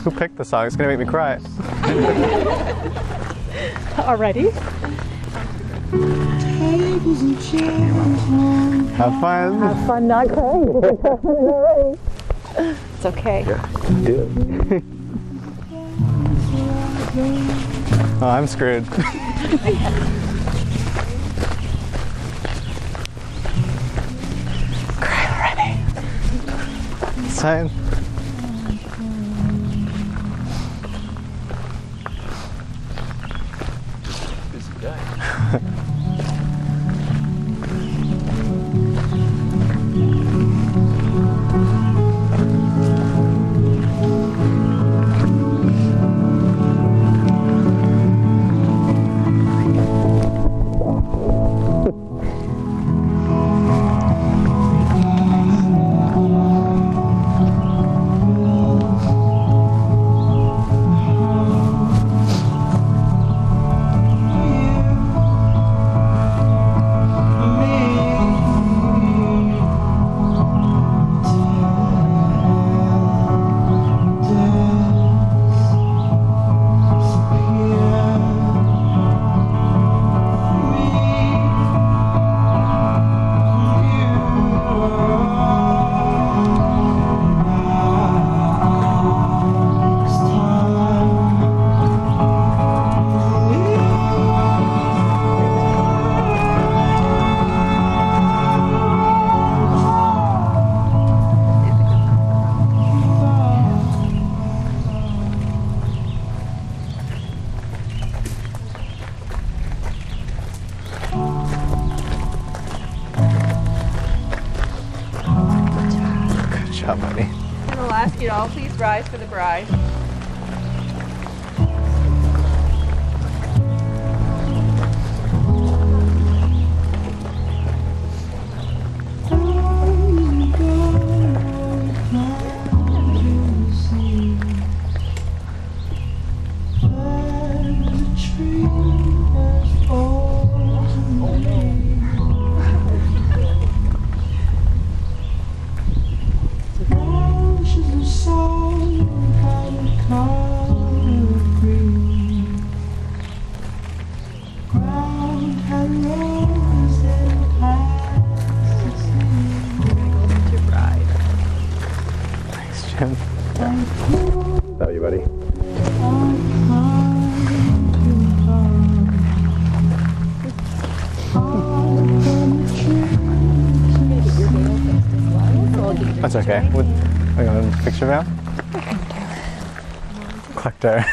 Who picked the song? It's gonna make me cry. Already? Have fun. Have fun not crying. Already. It's okay. Yeah, do it. Oh, I'm screwed. Cry already. Sign. Busy guy. Good job, buddy. And I'll ask you to all please rise for the bride. Thanks, Jim. Love you, buddy. That's okay. Are you going to picture now? Collector.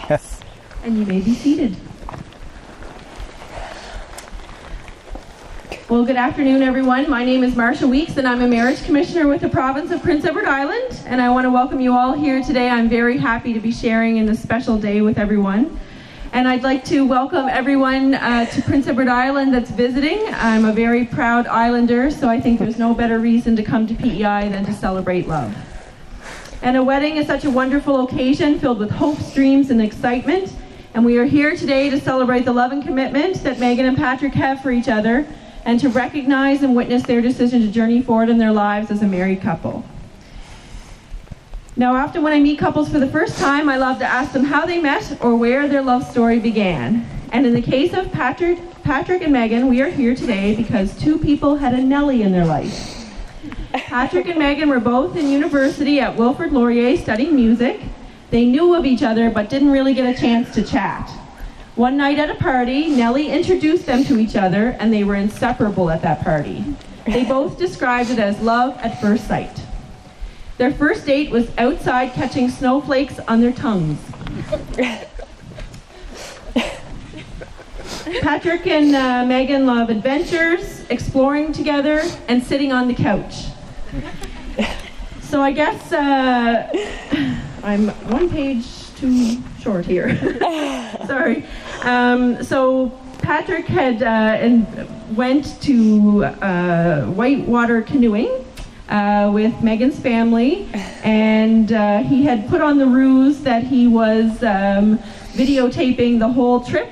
Yes. And you may be seated. Well, good afternoon, everyone. My name is Marcia Weeks, and I'm a marriage commissioner with the province of Prince Edward Island. And I want to welcome you all here today. I'm very happy to be sharing in this special day with everyone. And I'd like to welcome everyone to Prince Edward Island that's visiting. I'm a very proud islander, so I think there's no better reason to come to PEI than to celebrate love. And a wedding is such a wonderful occasion filled with hopes, dreams, and excitement. And we are here today to celebrate the love and commitment that Megan and Patrick have for each other, and to recognize and witness their decision to journey forward in their lives as a married couple. Now, often when I meet couples for the first time, I love to ask them how they met or where their love story began. And in the case of Patrick and Megan, we are here today because two people had a Nellie in their life. Patrick and Megan were both in university at Wilfrid Laurier studying music. They knew of each other but didn't really get a chance to chat. One night at a party, Nellie introduced them to each other, and they were inseparable at that party. They both described it as love at first sight. Their first date was outside catching snowflakes on their tongues. Patrick and Megan love adventures, exploring together, and sitting on the couch. So I guess I'm one page too short here. Sorry. So Patrick had went to whitewater canoeing with Megan's family, and he had put on the ruse that he was videotaping the whole trip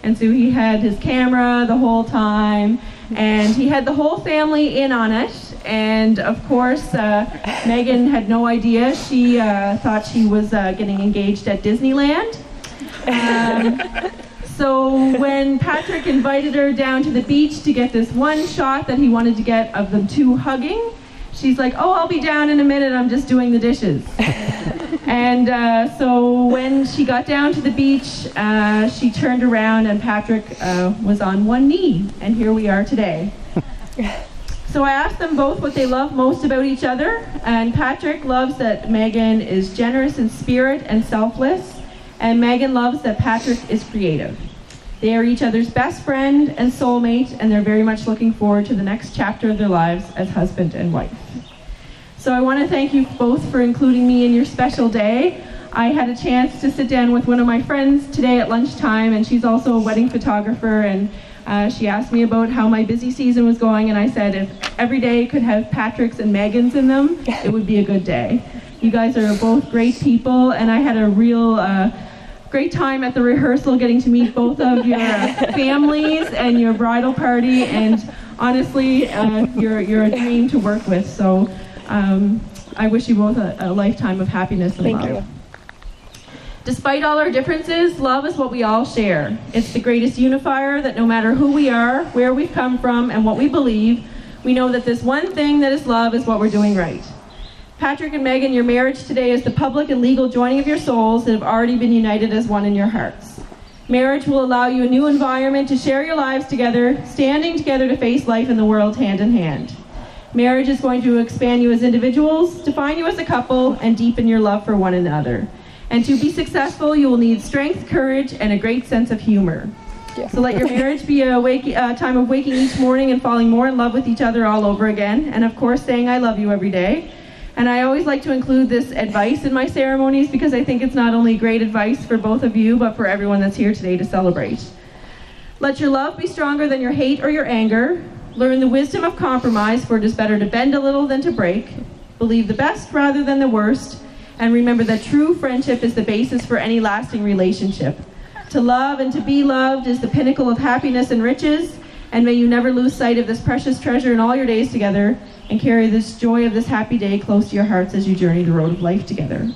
And so he had his camera the whole time, and he had the whole family in on it. And of course, Megan had no idea. She thought she was getting engaged at Disneyland. So when Patrick invited her down to the beach to get this one shot that he wanted to get of them two hugging, she's like, "Oh, I'll be down in a minute, I'm just doing the dishes." And so when she got down to the beach, she turned around and Patrick was on one knee, and here we are today. So I asked them both what they love most about each other, and Patrick loves that Megan is generous in spirit and selfless, and Megan loves that Patrick is creative. They are each other's best friend and soulmate, and they're very much looking forward to the next chapter of their lives as husband and wife. So I want to thank you both for including me in your special day. I had a chance to sit down with one of my friends today at lunchtime, and she's also a wedding photographer, and she asked me about how my busy season was going, and I said if every day could have Patrick's and Megan's in them, it would be a good day. You guys are both great people, and I had a real great time at the rehearsal getting to meet both of your families and your bridal party, and honestly, you're a dream to work with. So I wish you both a lifetime of happiness and love. Thank you. Despite all our differences, love is what we all share. It's the greatest unifier that no matter who we are, where we've come from, and what we believe, we know that this one thing that is love is what we're doing right. Patrick and Megan, your marriage today is the public and legal joining of your souls that have already been united as one in your hearts. Marriage will allow you a new environment to share your lives together, standing together to face life and the world hand in hand. Marriage is going to expand you as individuals, define you as a couple, and deepen your love for one another. And to be successful, you will need strength, courage, and a great sense of humor. Yeah. So let your marriage be a time of waking each morning and falling more in love with each other all over again, and of course saying I love you every day. And I always like to include this advice in my ceremonies because I think it's not only great advice for both of you, but for everyone that's here today to celebrate. Let your love be stronger than your hate or your anger. Learn the wisdom of compromise, for it is better to bend a little than to break. Believe the best rather than the worst. And remember that true friendship is the basis for any lasting relationship. To love and to be loved is the pinnacle of happiness and riches. And may you never lose sight of this precious treasure in all your days together, and carry this joy of this happy day close to your hearts as you journey the road of life together.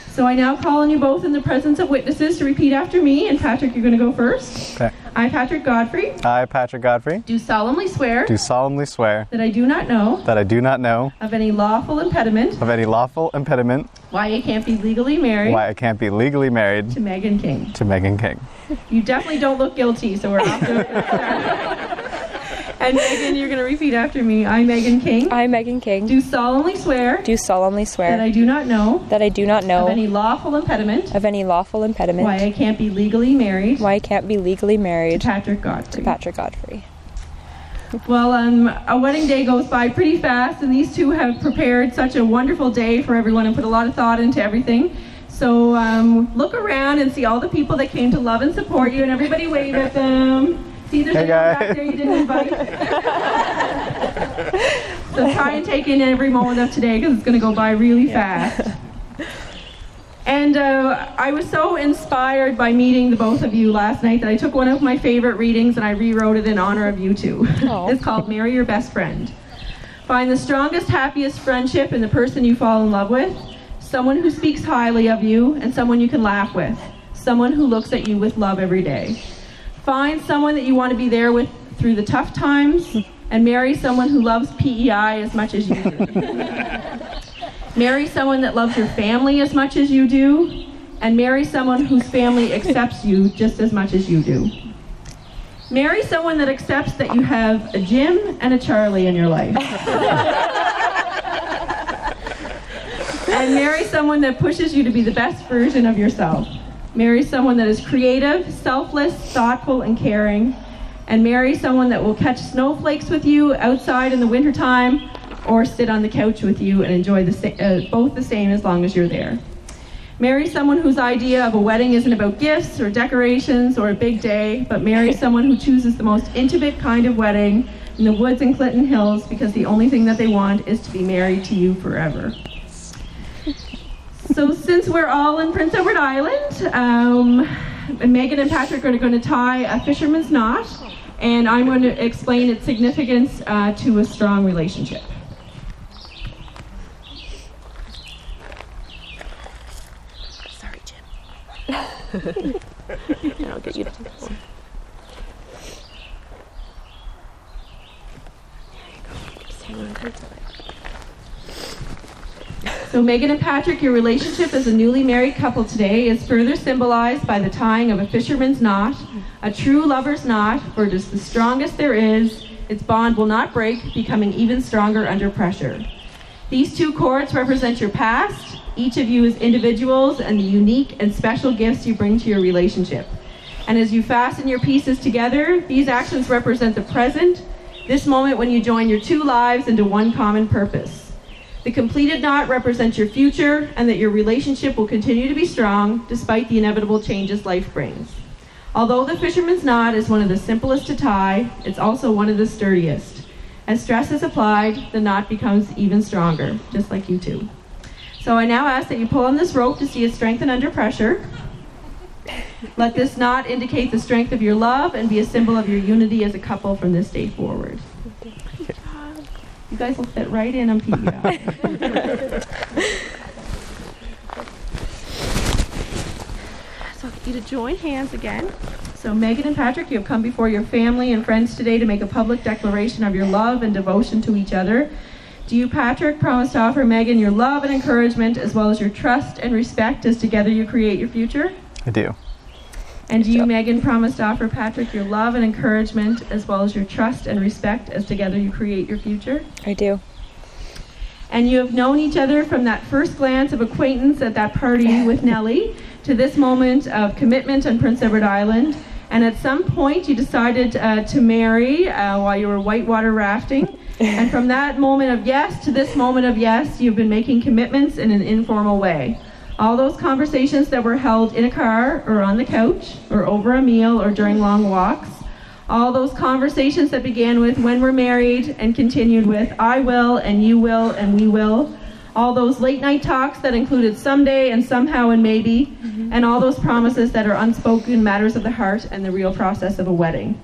So I now call on you both in the presence of witnesses to repeat after me, and Patrick, you're going to go first. Okay. I, Patrick Godfrey, I, Patrick Godfrey, do solemnly swear do solemnly swear that I do not know that I do not know of any lawful impediment of any lawful impediment why I can't be legally married why I can't be legally married to Megan King. to Megan King. You definitely don't look guilty, so we're off to a good start. And Megan, you're going to repeat after me. I, Megan King, I, Megan King, do solemnly swear do solemnly swear that I do not know that I do not know of any lawful impediment of any lawful impediment why I can't be legally married why I can't be legally to married Patrick Godfrey. to Patrick Godfrey. Well, a wedding day goes by pretty fast, and these two have prepared such a wonderful day for everyone and put a lot of thought into everything. So look around and see all the people that came to love and support you, and everybody wave at them. See, there's Hey, anyone back guys. there you didn't invite. So try and take in every moment of today because it's going to go by really fast. And I was so inspired by meeting the both of you last night that I took one of my favorite readings and I rewrote it in honor of you two. Aw. It's called Marry Your Best Friend. Find the strongest, happiest friendship in the person you fall in love with, someone who speaks highly of you, and someone you can laugh with, someone who looks at you with love every day. Find someone that you want to be there with through the tough times, and marry someone who loves PEI as much as you do. Marry someone that loves your family as much as you do, and marry someone whose family accepts you just as much as you do. Marry someone that accepts that you have a Jim and a Charlie in your life. And marry someone that pushes you to be the best version of yourself. Marry someone that is creative, selfless, thoughtful, and caring. And marry someone that will catch snowflakes with you outside in the wintertime, or sit on the couch with you and enjoy both the same as long as you're there. Marry someone whose idea of a wedding isn't about gifts or decorations or a big day, but marry someone who chooses the most intimate kind of wedding in the woods in Clinton Hills because the only thing that they want is to be married to you forever. So since we're all in Prince Edward Island, Megan and Patrick are going to tie a fisherman's knot, and I'm going to explain its significance to a strong relationship. Sorry, Jim. And I'll get you to do this. There you go. Just hang on tight to it. So Megan and Patrick, your relationship as a newly married couple today is further symbolized by the tying of a fisherman's knot, a true lover's knot, for it is the strongest there is. Its bond will not break, becoming even stronger under pressure. These two cords represent your past, each of you as individuals, and the unique and special gifts you bring to your relationship. And as you fasten your pieces together, these actions represent the present, this moment when you join your two lives into one common purpose. The completed knot represents your future, and that your relationship will continue to be strong despite the inevitable changes life brings. Although the fisherman's knot is one of the simplest to tie, it's also one of the sturdiest. As stress is applied, the knot becomes even stronger, just like you two. So I now ask that you pull on this rope to see it strengthen under pressure. Let this knot indicate the strength of your love and be a symbol of your unity as a couple from this day forward. You guys will fit right in on PBL. So I'll get you to join hands again. So Megan and Patrick, you have come before your family and friends today to make a public declaration of your love and devotion to each other. Do you, Patrick, promise to offer Megan your love and encouragement as well as your trust and respect as together you create your future? I do. And do you, Megan, promise to offer Patrick your love and encouragement as well as your trust and respect as together you create your future? I do. And you have known each other from that first glance of acquaintance at that party with Nellie to this moment of commitment on Prince Edward Island. And at some point you decided to marry while you were whitewater rafting. And from that moment of yes to this moment of yes, you've been making commitments in an informal way. All those conversations that were held in a car or on the couch or over a meal or during long walks. All those conversations that began with when we're married and continued with I will and you will and we will. All those late night talks that included someday and somehow and maybe. And all those promises that are unspoken matters of the heart and the real process of a wedding.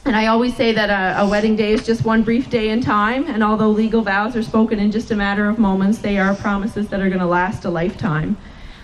And I always say that a wedding day is just one brief day in time, and although legal vows are spoken in just a matter of moments, they are promises that are going to last a lifetime.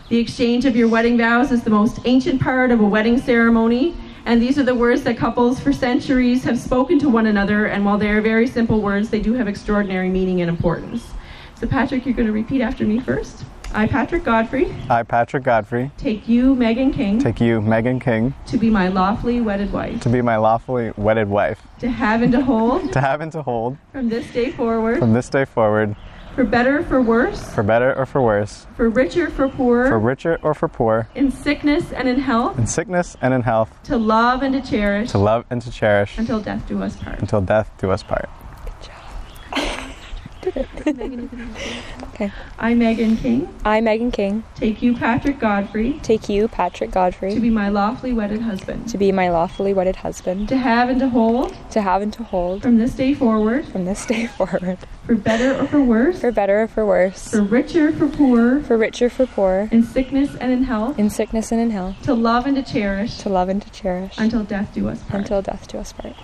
The exchange of your wedding vows is the most ancient part of a wedding ceremony, and these are the words that couples for centuries have spoken to one another, and while they are very simple words, they do have extraordinary meaning and importance. So Patrick, you're going to repeat after me first. I, Patrick Godfrey, I, Patrick Godfrey, take you, Megan King, take you, Megan King, to be my lawfully wedded wife, to be my lawfully wedded wife, to have and to hold, to have and to hold, from this day forward, from this day forward, for better or for worse, for better or for worse, for richer for poorer, for richer or for poor, in sickness and in health, in sickness and in health, to love and to cherish, to love and to cherish, until death do us part. until death do us part. Okay. I, Megan King, I, Megan King, take you, Patrick Godfrey, take you, Patrick Godfrey, to be my lawfully wedded husband, to be my lawfully wedded husband, to have and to hold, to have and to hold, from this day forward, from this day forward, for better or for worse, for better or for worse, for richer or for poorer, for richer for poor, in sickness and in health, in sickness and in health, to love and to cherish, to love and to cherish, until death do us part. until death do us part.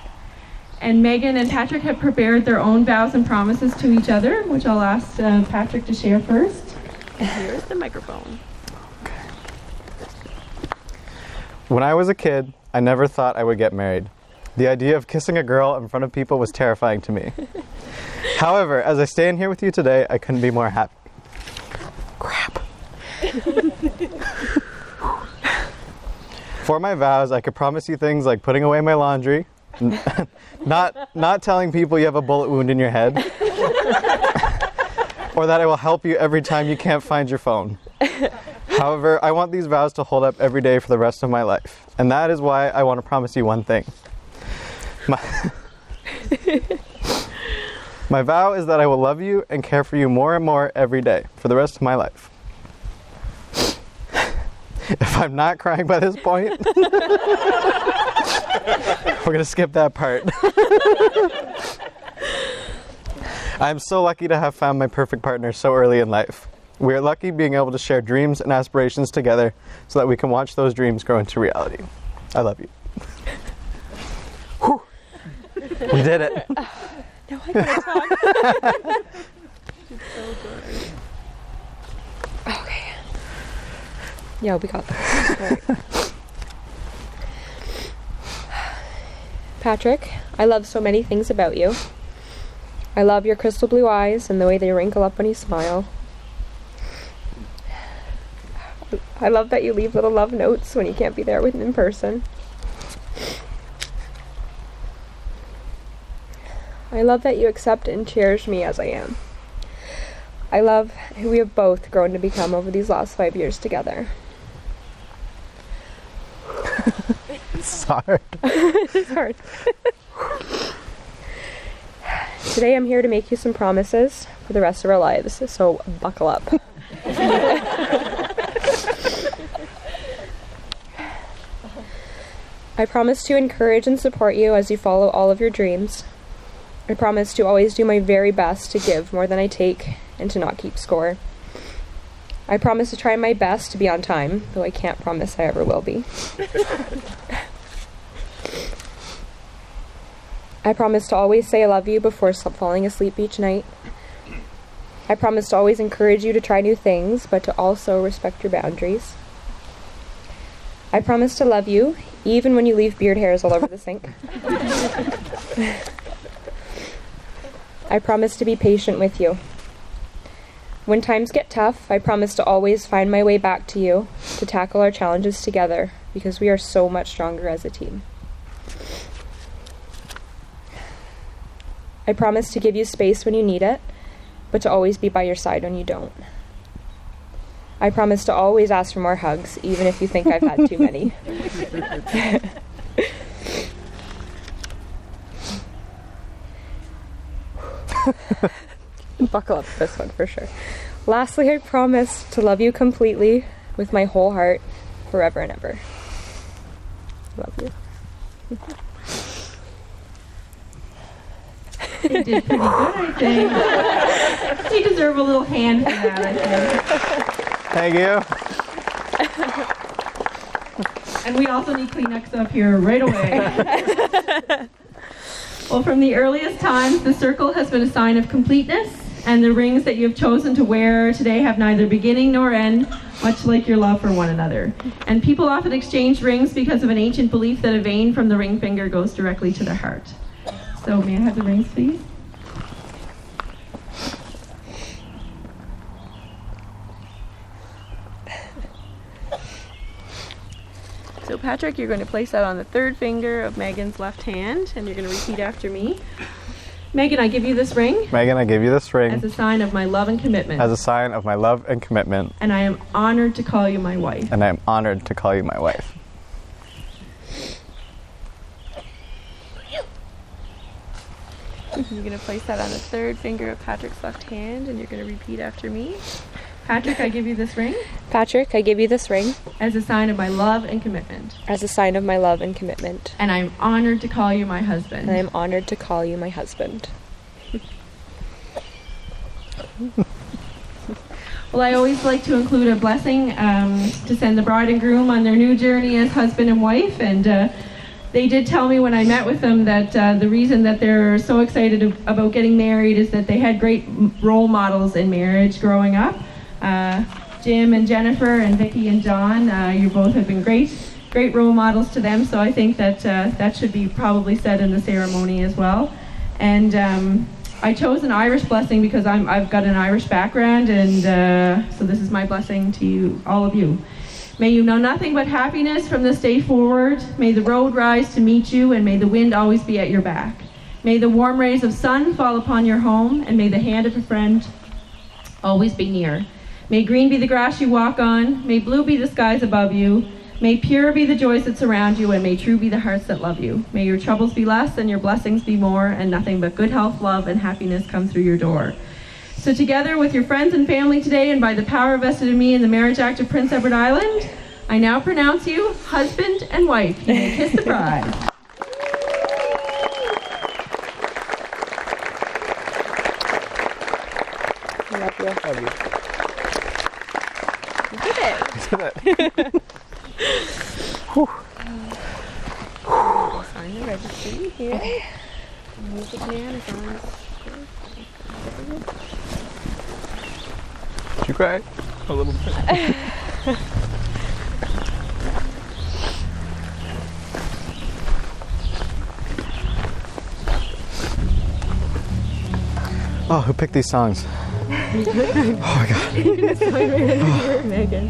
And Megan and Patrick have prepared their own vows and promises to each other, which I'll ask Patrick to share first. Here's the microphone. When I was a kid, I never thought I would get married. The idea of kissing a girl in front of people was terrifying to me. However, as I stand here with you today, I couldn't be more happy. Crap. For my vows, I could promise you things like putting away my laundry, not telling people you have a bullet wound in your head, or that I will help you every time you can't find your phone. However, I want these vows to hold up every day for the rest of my life, and that is why I want to promise you one thing. My vow is that I will love you and care for you more and more every day for the rest of my life. If I'm not crying by this point, we're going to skip that part. I'm so lucky to have found my perfect partner so early in life. We are lucky being able to share dreams and aspirations together so that we can watch those dreams grow into reality. I love you. Whew. We did it. Now I gotta talk. Okay. Yeah, we got that. All right. Patrick, I love so many things about you. I love your crystal blue eyes and the way they wrinkle up when you smile. I love that you leave little love notes when you can't be there with them in person. I love that you accept and cherish me as I am. I love who we have both grown to become over these last 5 years together. It's hard. It's hard. Today I'm here to make you some promises for the rest of our lives, so buckle up. I promise to encourage and support you as you follow all of your dreams. I promise to always do my very best to give more than I take and to not keep score. I promise to try my best to be on time, though I can't promise I ever will be. I promise to always say I love you before falling asleep each night. I promise to always encourage you to try new things, but to also respect your boundaries. I promise to love you, even when you leave beard hairs all over the sink. I promise to be patient with you. When times get tough, I promise to always find my way back to you, to tackle our challenges together, because we are so much stronger as a team. I promise to give you space when you need it, but to always be by your side when you don't. I promise to always ask for more hugs, even if you think I've had too many. Buckle up for this one for sure. Lastly, I promise to love you completely with my whole heart, forever and ever. Love you. They did pretty good, I think. They deserve a little hand for that, I think. Thank you. And we also need Kleenex up here right away. Well, from the earliest times, the circle has been a sign of completeness, and the rings that you have chosen to wear today have neither beginning nor end, much like your love for one another. And people often exchange rings because of an ancient belief that a vein from the ring finger goes directly to the heart. So may I have the rings, please? So Patrick, you're going to place that on the third finger of Megan's left hand, and you're going to repeat after me. Megan, I give you this ring. Megan, I give you this ring As a sign of my love and commitment. as a sign of my love and commitment, And I am honored to call you my wife. and I am honored to call you my wife. You're going to place that on the third finger of Patrick's left hand, and you're going to repeat after me. Patrick, I give you this ring Patrick, I give you this ring as a sign of my love and commitment. as a sign of my love and commitment. And I am honored to call you my husband. And I am honored to call you my husband. Well, I always like to include a blessing to send the bride and groom on their new journey as husband and wife. And they did tell me when I met with them that the reason that they're so excited about getting married is that they had great role models in marriage growing up. Jim and Jennifer and Vicki and John, you both have been great role models to them. So I think that that should be probably said in the ceremony as well. And I chose an Irish blessing because I've got an Irish background, and so this is my blessing to you, all of you. May you know nothing but happiness from this day forward. May the road rise to meet you, and may the wind always be at your back. May the warm rays of sun fall upon your home, and may the hand of a friend always be near. May green be the grass you walk on, may blue be the skies above you, may pure be the joys that surround you, and may true be the hearts that love you. May your troubles be less and your blessings be more, and nothing but good health, love, and happiness come through your door. So together with your friends and family today, and by the power vested in me in the Marriage Act of Prince Edward Island, I now pronounce you husband and wife. You may kiss the bride. I love you. Love you. Sign the registry here. Okay. Music man is on. Did you cry? A little bit. Oh, who picked these songs? Oh my god. Megan.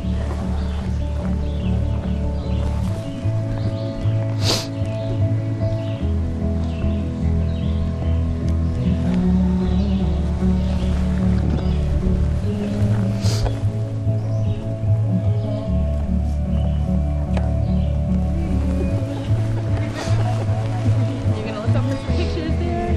You're gonna look over some pictures there.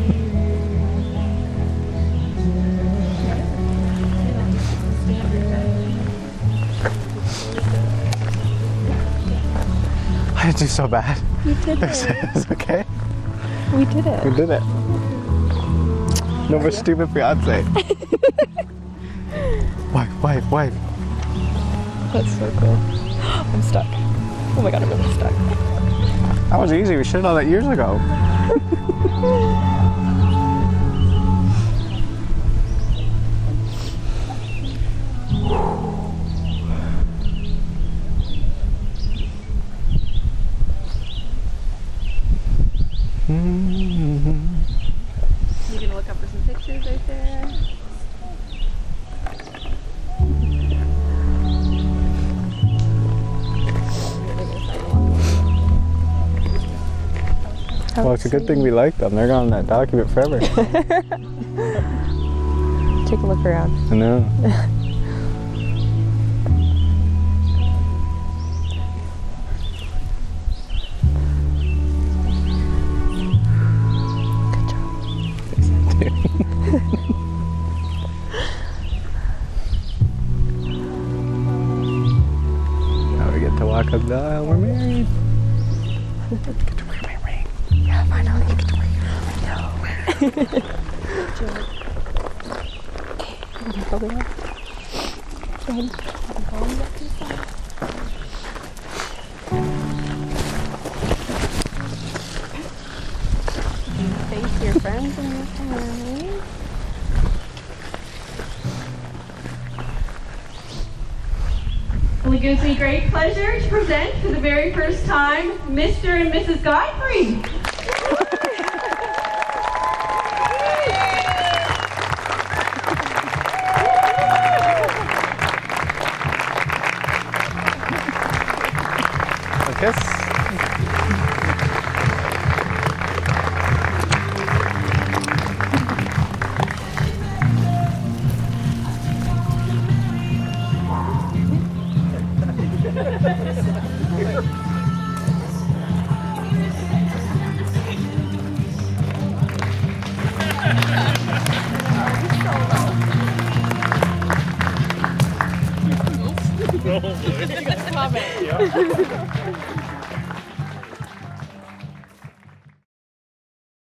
I did do so bad. You did It's okay. We did it. We did it. No more stupid fiance. Wife. That's so cool. I'm stuck. Oh my god, I'm really stuck. That was easy. We should have done that years ago. You're gonna look up for some pictures right there. Well, it's a good thing we like them. They're gone in that document forever. Take a look around. I know. Good job. Now we get to walk up the aisle. We're married. Get to wear my ring. Yeah, finally you get to wear your Okay, go there. Go ahead. Thanks to your friends and your family. Well, it gives me great pleasure to present for the very first time Mr. and Mrs. Godfrey. A kiss. Comment.